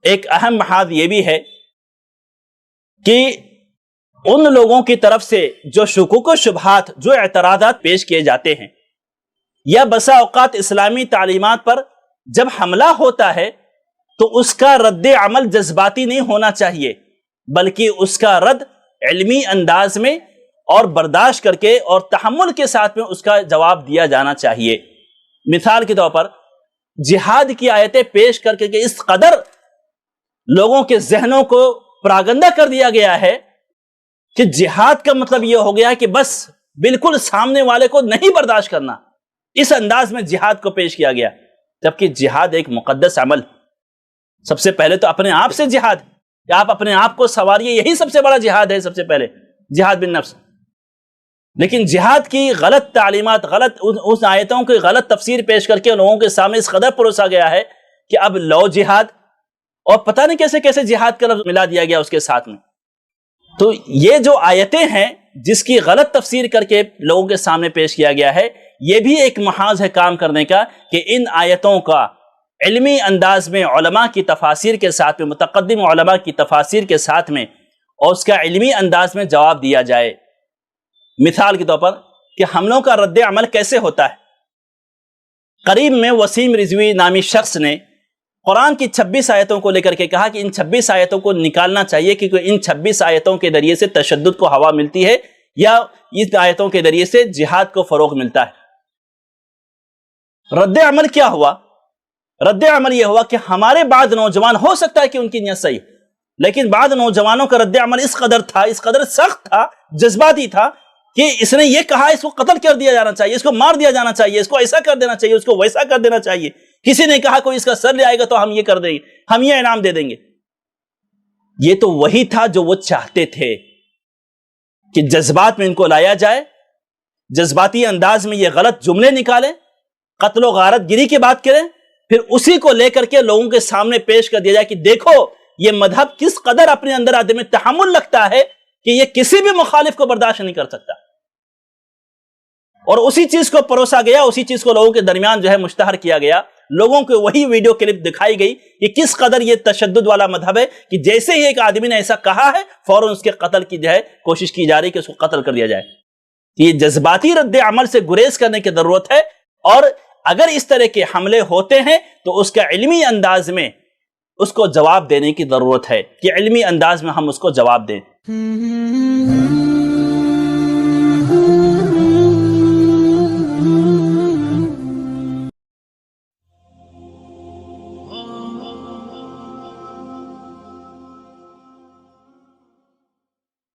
ایک اہم محاذ یہ بھی ہے کہ ان لوگوں کی طرف سے جو شکوک و شبہات، جو اعتراضات پیش کیے جاتے ہیں، یا بسا اوقات اسلامی تعلیمات پر جب حملہ ہوتا ہے تو اس کا رد عمل جذباتی نہیں ہونا چاہیے، بلکہ اس کا رد علمی انداز میں اور برداشت کر کے اور تحمل کے ساتھ میں اس کا جواب دیا جانا چاہیے۔ مثال کے طور پر جہاد کی آیتیں پیش کر کے اس قدر لوگوں کے ذہنوں کو پراگندہ کر دیا گیا ہے کہ جہاد کا مطلب یہ ہو گیا کہ بس بالکل سامنے والے کو نہیں برداشت کرنا، اس انداز میں جہاد کو پیش کیا گیا، جبکہ جہاد ایک مقدس عمل۔ سب سے پہلے تو اپنے آپ سے جہاد، کہ آپ اپنے آپ کو سنواریے، یہی سب سے بڑا جہاد ہے، سب سے پہلے جہاد بالنفس۔ لیکن جہاد کی غلط تعلیمات، غلط اس آیتوں کی غلط تفسیر پیش کر کے لوگوں کے سامنے اس قدر پروسا گیا ہے کہ اب لو جہاد، اور پتہ نہیں کیسے کیسے جہاد کا لفظ ملا دیا گیا اس کے ساتھ میں۔ تو یہ جو آیتیں ہیں جس کی غلط تفسیر کر کے لوگوں کے سامنے پیش کیا گیا ہے، یہ بھی ایک محاذ ہے کام کرنے کا کہ ان آیتوں کا علمی انداز میں علماء کی تفاسیر کے ساتھ میں، متقدم علماء کی تفاسیر کے ساتھ میں، اور اس کا علمی انداز میں جواب دیا جائے۔ مثال کے طور پر کہ حملوں کا رد عمل کیسے ہوتا ہے۔ قریب میں وسیم رضوی نامی شخص نے قرآن کی 26 آیتوں کو لے کر کے کہا کہ ان 26 آیتوں کو نکالنا چاہیے، کیونکہ ان 26 آیتوں کے ذریعے سے تشدد کو ہوا ملتی ہے، یا اس آیتوں کے ذریعے سے جہاد کو فروغ ملتا ہے۔ رد عمل کیا ہوا؟ رد عمل یہ ہوا کہ ہمارے بعض نوجوان، ہو سکتا ہے کہ ان کی نیت صحیح، لیکن بعض نوجوانوں کا رد عمل اس قدر تھا، اس قدر سخت تھا، جذباتی تھا، کہ اس نے یہ کہا اس کو قتل کر دیا جانا چاہیے، اس کو مار دیا جانا چاہیے، اس کو ایسا کر دینا چاہیے، اس کو ویسا کر دینا چاہیے۔ کسی نے کہا کوئی اس کا سر لے آئے گا تو ہم یہ کر دیں گے، ہم یہ انعام دے دیں گے۔ یہ تو وہی تھا جو وہ چاہتے تھے کہ جذبات میں ان کو لایا جائے، جذباتی انداز میں یہ غلط جملے نکالیں، قتل و غارت گری کی بات کریں، پھر اسی کو لے کر کے لوگوں کے سامنے پیش کر دیا جائے کہ دیکھو یہ مذہب کس قدر اپنے اندر آدمی میں تحمل رکھتا ہے کہ یہ کسی بھی مخالف کو برداشت نہیں کر سکتا۔ اور اسی چیز کو پروسا گیا، اسی چیز کو لوگوں کے درمیان جو ہے مشتہر کیا گیا، لوگوں کو وہی ویڈیو کلپ دکھائی گئی کہ کس قدر یہ تشدد والا مذہب ہے کہ جیسے ہی ایک آدمی نے ایسا کہا ہے فوراً اس کے قتل کی جو ہے کوشش کی جا رہی کہ اس کو قتل کر دیا جائے۔ یہ جذباتی رد عمل سے گریز کرنے کی ضرورت ہے، اور اگر اس طرح کے حملے ہوتے ہیں تو اس کا علمی انداز میں اس کو جواب دینے کی ضرورت ہے کہ علمی انداز میں ہم اس کو جواب دیں۔